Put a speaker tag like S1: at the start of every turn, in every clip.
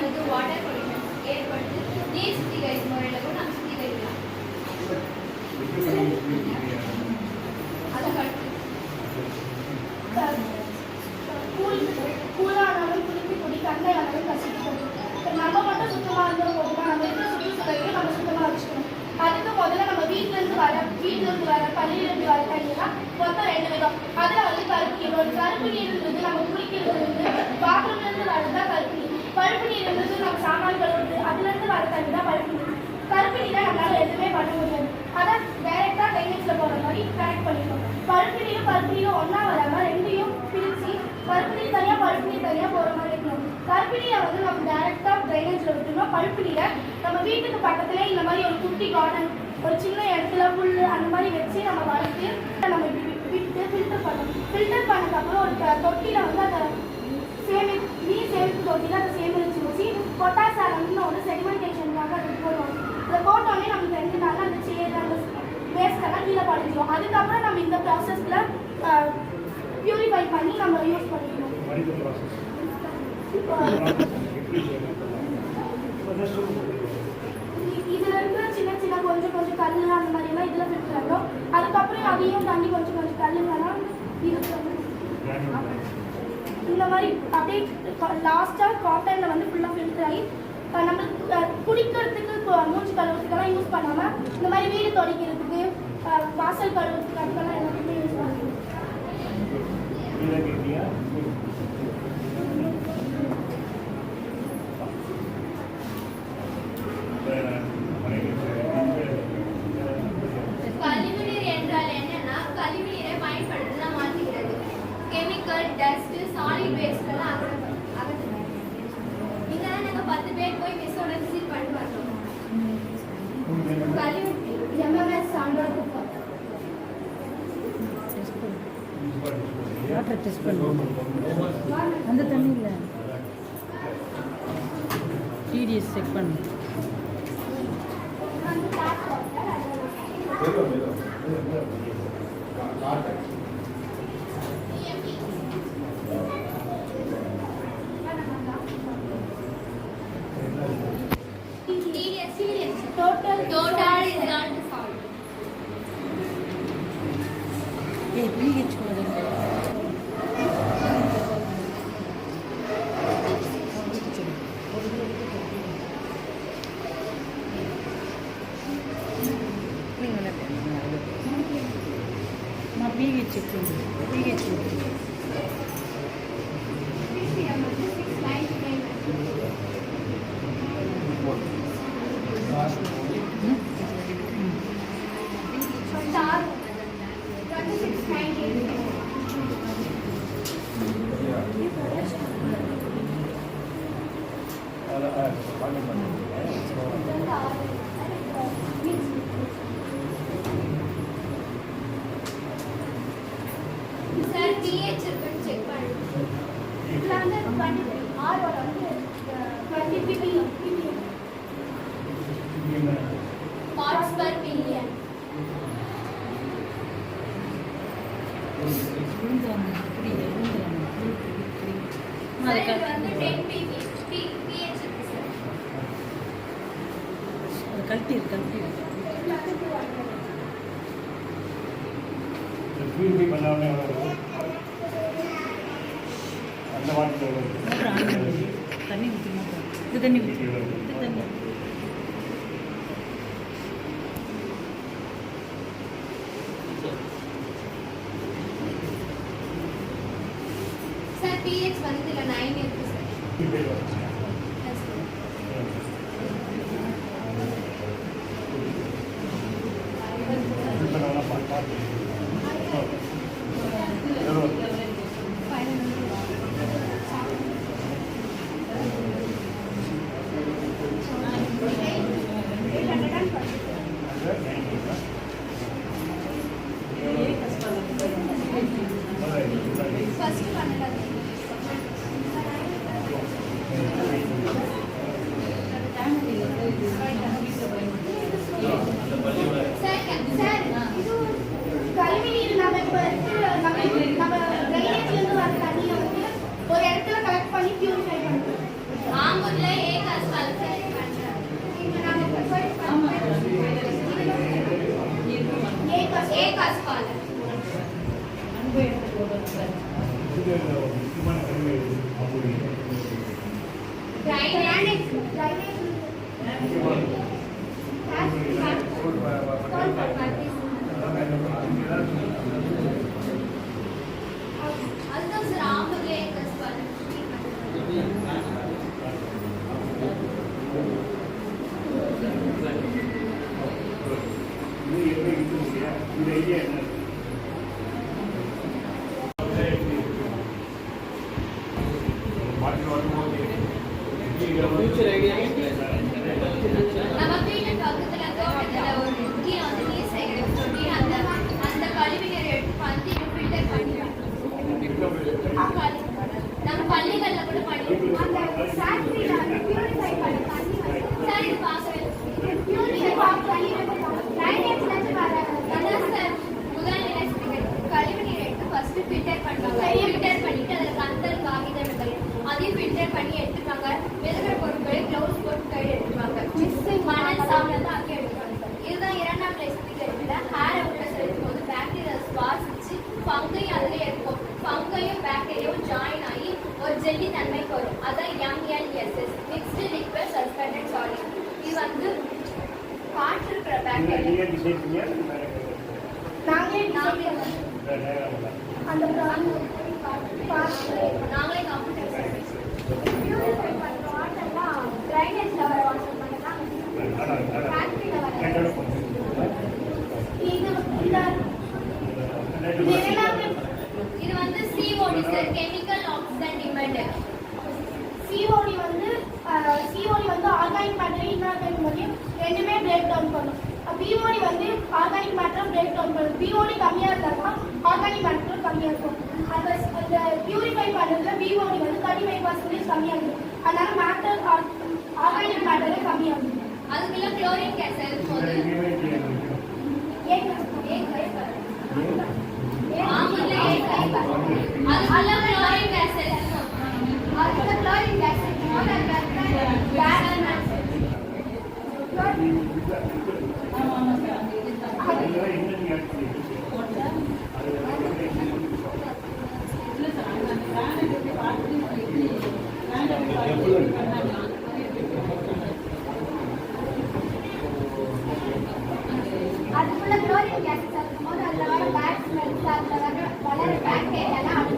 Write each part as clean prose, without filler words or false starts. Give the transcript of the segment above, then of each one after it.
S1: வந்து water pollution ஏற்படுத்தி நீர் சுத்திகரிப்பு முறையில் கூட நம்ம சுத்திகரிக்கலாம். அதுக்கடுத்து
S2: கூழானாலும் குளித்து குடி கண்ணை ஆனாலும் கசித்து கொடி. நம்ம மட்டும் சுத்தமாக இருந்தாலும் போதுமா, நம்ம இருக்கிற சுற்றுச்சூழலையும் நம்ம சுத்தமாக வச்சுக்கணும். அதுக்கு முதல்ல நம்ம வீட்டிலேருந்து வர பள்ளியிலேருந்து வர தண்ணிலாம் மொத்தம் 2 விதம். அதில் வந்து கருப்பு நீர். ஒரு கருப்பு நீர்ன்றது நம்ம குளிக்கிறது வந்து பாத்ரூம்லேருந்து வரதுதான் கருப்பு நீர். பழுப்பு நீர்ன்றது நம்ம சாமான் கழுவுறது அதுலேருந்து வர தண்ணி தான் பழுப்பு நீர். கருப்பு நீரை நம்மளால எதுவுமே பண்ண முடியாது. அதான் டைரெக்டாக ட்ரைனேஜில் போகிற மாதிரி கனெக்ட் பண்ணிக்கணும். பழுப்பு நீரும் ஒன்றா வராமல் ரெண்டையும் பிரித்து பழுப்பு நீர் தனியாக போகிற மாதிரி இருக்கணும். கருப்பு நீரை வந்து நம்ம டைரெக்டாக ட்ரைனேஜில் விட்டுருந்தோம். பழுப்பு நீரை நம்ம வீட்டுக்கு பக்கத்துலேயே இந்த மாதிரி ஒரு குட்டி கார்டன், ஒரு சின்ன இடத்துல புல் அந்த மாதிரி வச்சு நம்ம வளர்த்து நம்ம விட்டு ஃபில்டர் பண்ணணும். ஃபில்டர் பண்ணதுக்கப்புறம் ஒரு தொட்டியில் வந்து அதை நீர் சேமிப்பு தொட்டியில் அதை சேமிச்சு வச்சு பொட்டாசியம் ஒரு செடிமெண்டேஷனுக்காக அதை போடுவோம். அதை போட்டோடனே நமக்கு 2 நாளில் அந்த சேர் அந்த வேஸ்டெல்லாம் கீழே படிச்சிடும். அதுக்கப்புறம் நம்ம இந்த ப்ராசஸில் பியூரிஃபை பண்ணி நம்ம யூஸ் பண்ணிக்கணும். இதுல இருக்கிற சின்ன சின்ன கொஞ்சம் கல் அந்த மாதிரிலாம் இதில் ஃபில்டர் ஆகும். அதுக்கப்புறம் அதையும் தாண்டி கொஞ்சம் கல்லுங்கெல்லாம் இந்த மாதிரி அப்படியே லாஸ்ட்டாக காட்டனில் வந்து ஃபுல்லாக ஃபில்டர் ஆகி நம்மளுக்கு குடிக்கிறதுக்கு மூச்சு கழுவுறதுக்கெல்லாம் யூஸ் பண்ணாமல் இந்த மாதிரி வீடு துடைக்கிறதுக்கு வாசல் கழுவுறதுக்கு அதுக்கெல்லாம் எல்லாத்துக்குமே யூஸ் பண்ணுவோம்.
S1: கழிவுநீர் என்றால் என்னன்னா கழிவுநீரை பயன்படுத்தினா மாற்றுகிறது. கெமிக்கல், டஸ்ட், சாலிட் வேஸ்ட் எல்லாம் அகற்றுறது. இங்க தான் நாங்கள் 10 பேர் போய் மிஸ்ஸோட விசிட் பண்ணி வரோம். கழிவு எம்எம்எஸ் சான்றோட
S3: வாட்டர் டெஸ்ட் பண்ணுவோம். அந்த தண்ணி இல்லை, டிடிஎஸ் செக் பண்ணுவோம்.
S1: total is not the salt.
S3: pH கொடுங்க. pH check பண்ணுங்க. pH
S1: Sir, pH check பண்ணுங்க.
S2: இதுல வந்து 20 R ஓட வந்து 20 ppm
S1: parts per million. Sir, வந்து 10 pH இருக்கு sir.
S3: கல்ட்டி
S4: பியூரிஃபை பண்ணாமே அந்த வாட்டர்
S3: தண்ணி ஊற்றினா இது தண்ணி ஊற்றி தண்ணி
S1: Sir, pH வந்து இதுல 9 இருக்கு sir. Yes, sir. First பண்ணலாம்.
S2: கழிவுநீர் நம்ம ட்ரைனேஜ்லேருந்து வர தண்ணியை வந்து ஒரு இடத்துல கலெக்ட் பண்ணி பியூரிஃபை பண்ணுறோம்.
S1: ஆம்பூர்ல ஸ்காலர்.
S3: அன்பு எடுத்து போடுறது சார்.
S4: இது முக்கியமான கல்வி அப்படி
S1: கிரைனேட் அதுதான் சார் ஆம்பளே எக்ஸஸ் பண்ணு.
S4: இது எப்படி இருக்குங்க இந்த ஐடியா என்ன
S1: நம்ம வீட்டு பக்கத்துல தோட்டத்துல ஒரு கீழே வந்து நீர் சேகரிப்பு தொட்டி அந்த அந்த கழிவு நீரை எடுத்து வந்து ஃபில்டர் பண்ணிடுவோம். நம்ம பள்ளிகள்ல கூட பண்ணிடுவோம்.
S2: அந்த ஃபேக்டரியில பியூரிஃபை பண்ணி தண்ணி
S1: சார் இது பார்க்கவே
S2: பியூரிஃபை பண்ணி ட்ரைனேஜ்ல இருந்து வர
S1: அதான் சார் முதல் நிலை கழிவு நீரை எடுத்து ஃபர்ஸ்ட் ஃபில்டர் பண்ணுவாங்க. ஃபில்டர் பண்ணிட்டு அதில் கந்தல் காகிதங்கள் அதையும் ஃபில்டர் பண்ணி எடுத்துப்பாங்க. மெழுகிற பொருட்களை க்ளவுஸ் போட்டு கையில் எடுத்துப்பாங்க. மணல் சாப்பிட்டு தான் அங்கே எடுப்பாங்க சார். இதுதான் இரண்டாம் நிலை சுத்திகரிப்புல ஹேரை உள்ள செலுத்தும் போது பாக்டீரியா சுவாசிச்சு பங்கையும் அதில் இருக்கும். பங்கையும் பாக்டீரியாவும் ஜாயின் ஆகி ஒரு ஜெல்லி தன்மைக்கு வரும். அதான் MLSS mixed liquid suspended solid. இது வந்து காற்று இருக்கிற பாக்டீரியா
S4: நீங்க டிசைன்
S2: நாங்களே அந்த
S1: நாங்களே கம்ப்யூட்டர் சார்.
S2: பியூரிஃபை பண்ற வாட்டர்லாம் ட்ரைனேஜ்ல வர வாட்டர் பண்ணலாம் ஃபேக்டரியில வர இது எல்லாமே
S1: இது வந்து COD sir chemical accident டிமெண்ட்.
S2: COD வந்து ஆர்கானிக் மேட்டரையும் இன்ஆர்கானிக் மேட்டரையும் ரெண்டுமே பிரேக் டவுன் பண்ணும். பிஓடி வந்து ஆர்கானிக் மேட்டரை பிரேக் டவுன் பண்ணும். பிஓடி கம்மியாக இருந்தாலும் ஆர்கானிக் மேட்டரும் கம்மியாக இருக்கும். அந்த பியூரிஃபை பண்ணுறதுல பிஓடி வந்து 35% கம்மியாக இருக்கும். அதனால மேட்டர் ஆர்கானிக் மேட்டரே கம்மியாக இருக்கும்.
S1: அதுக்குள்ள குளோரின் கேஸ் இருக்கும்போது ஆமாங்க அதுக்குள்ள குளோரின் கேஸ் இருக்கும்.
S2: அதுக்குள்ள குளோரின் கேஸ் இருக்கும்.
S3: ஆமாம் ஆமாம் சார். அந்த இது தான். இல்லை சார் அந்த பிளானட் எப்படி பார்த்து
S2: அதுக்குள்ள குளோரின் கேஸ் இருக்கும்போது அதில் வர பேட் ஸ்மெல்ஸ் அதில் வர பாக்டீரியாலாம்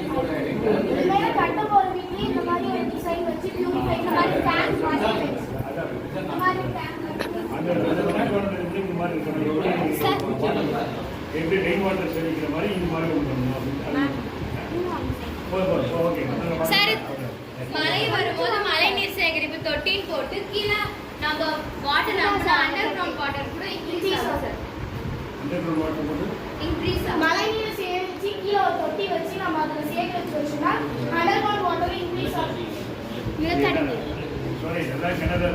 S2: இனிமேல் கட்ட போகிற வீட்லேயும் இந்த மாதிரி ஒரு டிசைன் வச்சு பியூரிஃபை இந்த மாதிரி டேங்க் மாதிரி இந்த மாதிரி டேங்க்
S4: எப்படி ரெயின் வாட்டர் சேமிக்கிற மாதிரி இந்த மாதிரி
S1: சார் மழை வரும்போது மழை நீர் சேகரிப்பு தொட்டின்னு போட்டு கீழே நம்ம வாட்டர் அண்டர் கிரவுண்ட் வாட்டர் கூட இன்க்ரீஸ் ஆகும் சார். இன்க்ரீஸ் ஆகும்.
S2: மழை நீர் சேமிச்சு கீழே ஒரு தொட்டி வச்சு நம்ம அதில் சேகரிச்சு வச்சோம்னா அண்டர் கிரவுண்ட் வாட்டர் இன்க்ரீஸ் ஆகும்.
S1: நிலத்தடி
S4: சாரி எல்லாம் கிணறு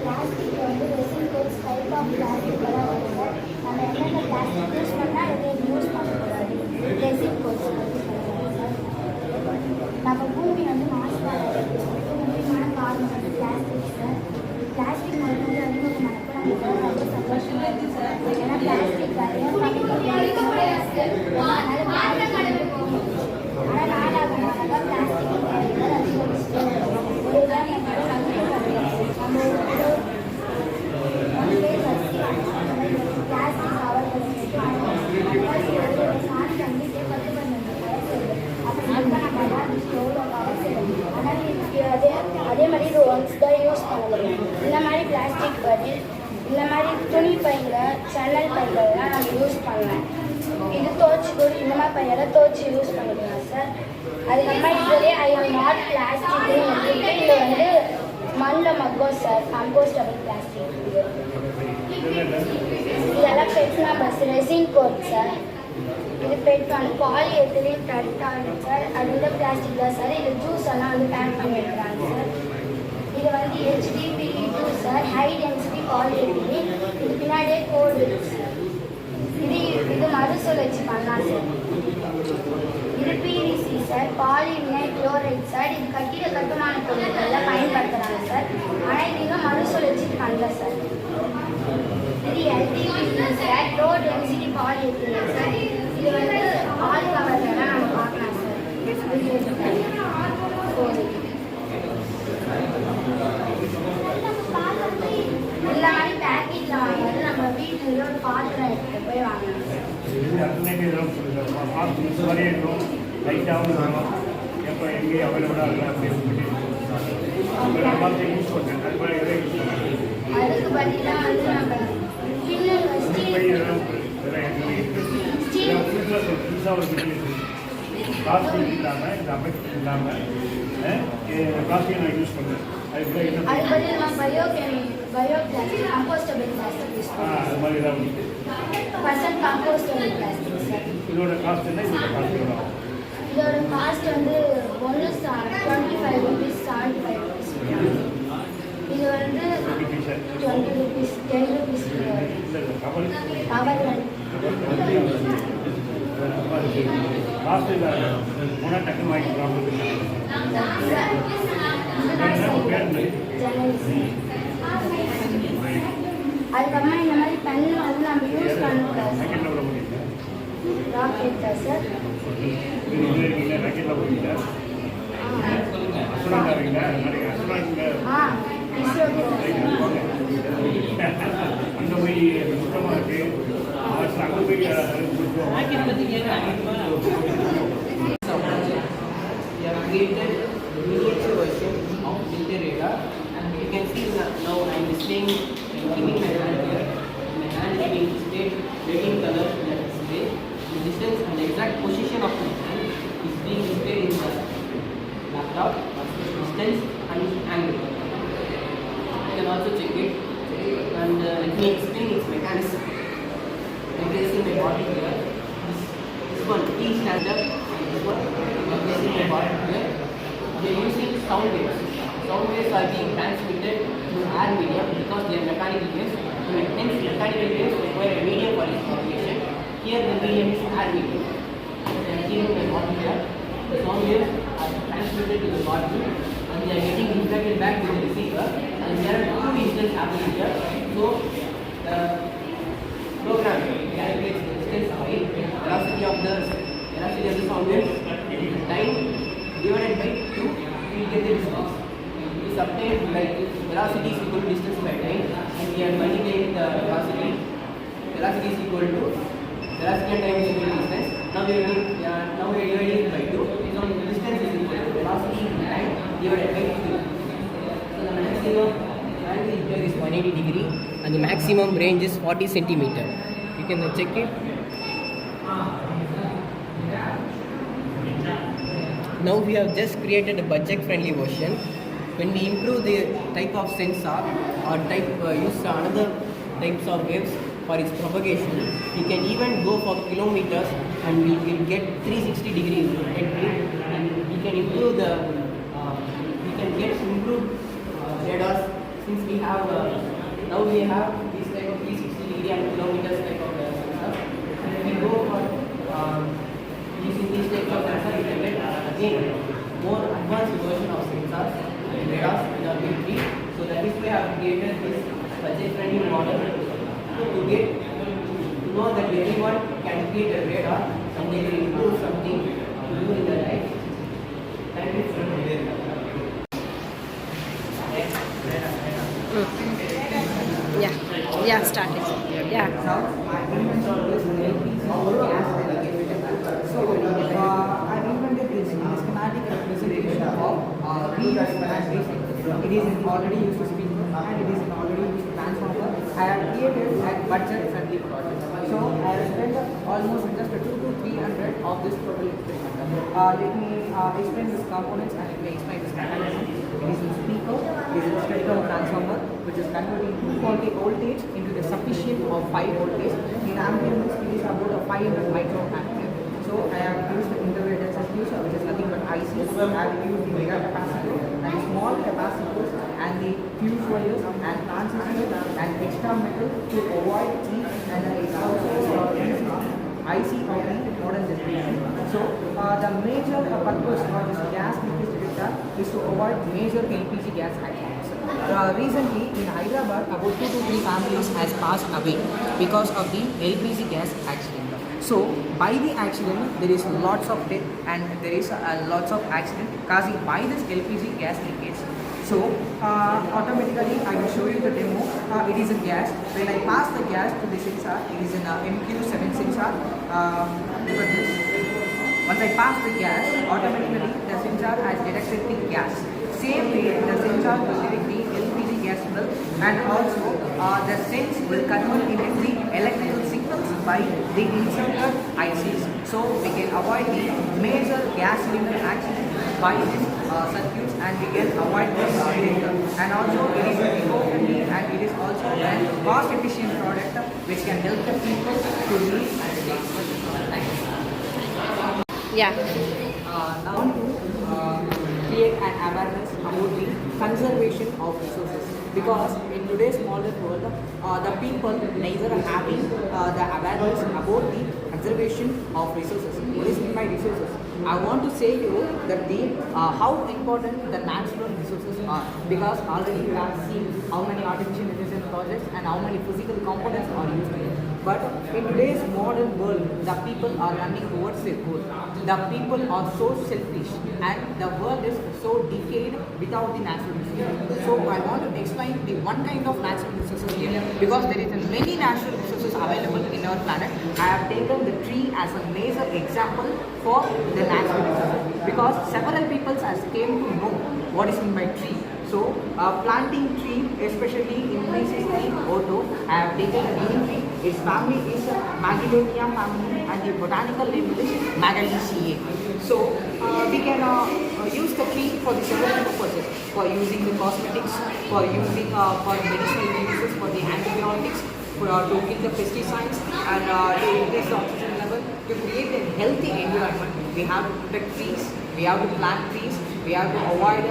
S2: பிளாஸ்டிக் வந்து resin codes type of plastic எல்லாம் வருது சார். நம்ம என்னென்ன பிளாஸ்டிக் யூஸ் பண்ணால் எதையும் யூஸ் பண்ணக்கூடாது. ரெசின் கோட்ஸ் யூஸ் பண்ணக்கூடாது சார். நம்ம பூமி வந்து மாசுபாடு முக்கியமான காரணம் வந்து பிளாஸ்டிக் சார். பிளாஸ்டிக் வந்து அறிமுகமானப்போ நமக்கு ரொம்ப சந்தோஷமாக இருக்குது சார். ஏன்னா பிளாஸ்டிக் நிறையா ஆனால் நாளாக பிளாஸ்டிக் அதிகரிச்சுட்டே ஒரு அதே மாதிரி இது ஒன்ஸ் தான் யூஸ் பண்ணணும். இந்த மாதிரி பிளாஸ்டிக் பதில் இந்த மாதிரி துணி பையில் சன்னல் பைகள்லாம் நம்ம யூஸ் பண்ணலாம். இது துவச்சி கூட இந்த மாதிரி பையெல்லாம் துவச்சி யூஸ் பண்ணிக்கலாம் சார். அதுக்கப்புறமா இதுலேயே ஐ எம் நாட் பிளாஸ்டிக்னு வந்துட்டு இது வந்து மண்ணில் மக்கோஸ் சார். கம்போஸ்டபிள் பிளாஸ்டிக் இதெல்லாம் பெட்னா பஸ் ரெசின் கோட் சார். இது பெட் வந்து பாலி எத்திலீன் டெட்ராய்டு சார். அது வந்து பிளாஸ்டிக் தான் சார். இது ஜூஸ் எல்லாம் வந்து பேக் பண்ணி வைக்கிறாங்க சார். இது வந்து HDPE2 sir, high density polyethylene. இது பின்னாடியே கோடு இருக்கு சார். இது மறுசுழற்சி பண்ணலாம் சார். இது PVC sir, polyvinyl chloride sir. இது கட்டிட கட்டுமான பொருட்களில் பயன்படுத்துகிறாங்க சார். ஆனால் இது இன்னும் மறுசுழற்சி பண்ணல சார். இது LDPE sir, low density polyethylene sir. இது வந்து பால் கவர்லாம் நம்ம பார்க்கலாம் சார். இந்த மாதிரி பேக்கெட்டில் வாங்குறது நம்ம வீட்டில் ஒரு பாத்திரம் எடுத்துகிட்டு போய் வாங்கலாம் சார்.
S4: லைட்டாகவும் இருக்கணும். எப்போ எங்கேயும் அவைலபிளாக இல்லை அப்படின்னு பார்த்து யூஸ் பண்ணுறேன். அது மாதிரி எதாவது யூஸ் பண்ணுறேன்.
S2: அதுக்கு பதிலாக வந்து நம்ம ஸ்டீல்
S4: புதுசாக ஒரு பிஸ்னஸ் பிளாஸ்டிக் இல்லாமல் இந்த அமைப்பு இல்லாமல் பிளாஸ்டிக் நான் யூஸ் பண்ணுறேன். அது கூட என்ன
S2: அது பதில் நம்ம bio plastic compostable plastic use பண்ணுறோம்.
S4: அது மாதிரி ஏதாவது உண்டு.
S2: Percent compostable plastic sir.
S4: இதோட காஸ்ட் என்ன? இதோட காஸ்ட் எவ்வளோ?
S2: இதோட காஸ்ட் வந்து ஒன்று 25 rupees 75 rupees. இது வந்து 20 rupees 10 rupees கவர்
S4: காஸ்ட் இல்லை போனால் டக்குன்னு வாங்கிக்கலாம்.
S2: அதுக்கப்புறமா இந்த மாதிரி பென் வந்து நம்ம யூஸ் பண்ணக்கூடாது.
S4: ராக்கெட்டில் விட முடியல.
S2: ராக்கெட் தான் சார்.
S4: இருக்கீங்க ராக்கெட்டில் போகிறீங்க அசுராங்க இருக்கீங்க. அது மாதிரி அசுராங்க அங்கே போய் சுத்தமாக இருக்குது. அங்கே போய்
S3: பாக்கெட் பற்றி கேட்குறாங்க.
S5: We have created a miniature version of filter radar, and you can see now I am displaying and keeping my hand here. My hand is being displayed red in color in the display. The distance and the exact position of my hand is being displayed in the laptop. Distance and angle. You can also check it, and let me explain its mechanism. I am placing my body here. This one T stands up. This one I am placing my body here. We are using sound waves. Sound waves are being transmitted through air medium because they are mechanical waves. Hence, mechanical waves require a medium for its propagation. Here, the medium is air medium. I am keeping my body here. The sound waves are transmitted to the body, and they are getting reflected back to the receiver. And there are two instances happening here. So, the program calculates the distance by velocity of the sound wave, time divided by 2, we will get the distance. It is obtained like velocity is equal to distance by time, and we are multiplying the velocity. Velocity is equal to velocity and time is equal to distance. Now we are dividing it by 2. So the distance is equal to velocity and time divided by 2. So the maximum angle here is 180 degree, and the maximum range is 40 centimeter. You can check it. Now we have just created a budget-friendly version. When we improve the type of sensor or use another types of waves for its propagation, we can even go for kilometers, and we will get 360 degrees rotating, and we can improve improved radars, since we have now we have this type of 360 degree and kilometers type of sensor. And when we go for using this type of sensor, we can get again more advanced version of sensors and radars in our military. So that is why I have created this budget-friendly model to know that everyone can create a radar and they can improve something to do in their life. Thank you.
S6: Yeah, start it. Yeah.
S5: Now, I installed this gas navigator. So, I invented this schematic representation of VS batteries. It is already used to speaker and it is already used to transformer. I have created a budget-friendly project. So, I have spent almost just 200 to 300 of this total experiment. Let me explain these components and let me explain this mechanism. It is a speaker, it is a critical transformer which is converting 240 voltage into the sufficient of 5 voltage. In ampere, it is about a 500 micro
S7: I'm here. So I have used the integrated circuits, which is nothing but IC. I have used the mega capacitor and small capacitors and the fuse wires and transistors and extra metal to avoid heat, and it's also using IC of the modern generation. So the major purpose of this gas leakage detector is to avoid major LPG gas accidents. Recently in Hyderabad, about 2 to 3 families has passed away because of the LPG gas accident. So by the accident there is lots of death and there is lots of accident causing by this LPG gas leakage. So automatically I will show you the demo. It is a gas. When I pass the gas to the sensor, it is an MQ7 sensor. Look at this. Once I pass the gas, automatically the sensor has detected the gas. Same way the sensor will detect the LPG gas smell, and also the sense will convert it into the electrical signals by the inserted ICs. So we can avoid the major gas cylinder accident by these circuits, and we can avoid this detector. And also it is eco-friendly and it is also a cost-efficient product which can help the people to live and live. Thank you.
S6: Yeah.
S7: Now to create an awareness about the conservation of resources, because in today's modern world the people neither are having the awareness about the conservation of resources. What is meant by resources? I want to say to you that the how important the natural resources are, because already we have seen how many artificial intelligence projects and how many physical components are used here. But in today's modern world, the people are running towards their goal. The people are so selfish and the world is so decayed without the natural resources. So I want to explain the one kind of natural resources here, because there is many natural resources available in our planet. I have taken the tree as a major example for the natural resources, because several people has came to know what is meant by tree. So planting tree especially increases the O2. I have taken a neem tree. Its family is Magellania family and the botanical name is Magalliaceae. So we can use the tree for the several purposes, for using the cosmetics, for using for medicinal uses, for the antibiotics, for to kill the pesticides, and to increase the oxygen level, to create a healthy environment. We have to protect trees, we have to plant trees, we have to avoid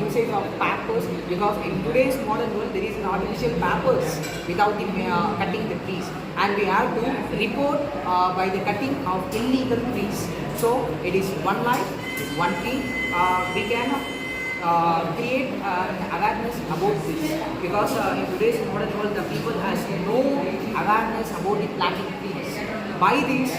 S7: usage of pampers, because in today's modern world there is an artificial pampers without the, cutting the trees, and we have to report by the cutting of illegal trees. So it is one life, one tree. We can create awareness about trees, because in today's modern world the people has no awareness about the planting trees. By this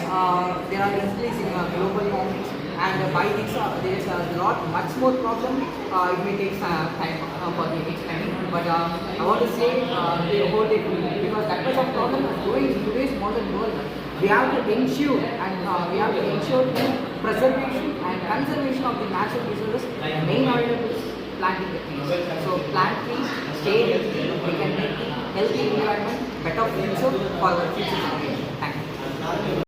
S7: there are increase in global warming, and by this there is a lot much more problem. It may take time for the explaining, but I want to say about it, because that much of problem is going in today's modern world. We have to ensure the preservation and conservation of the natural resources. Main order is planting the trees. So plant trees, stay healthy, we can make the healthy environment better future for our future generation. Thank you.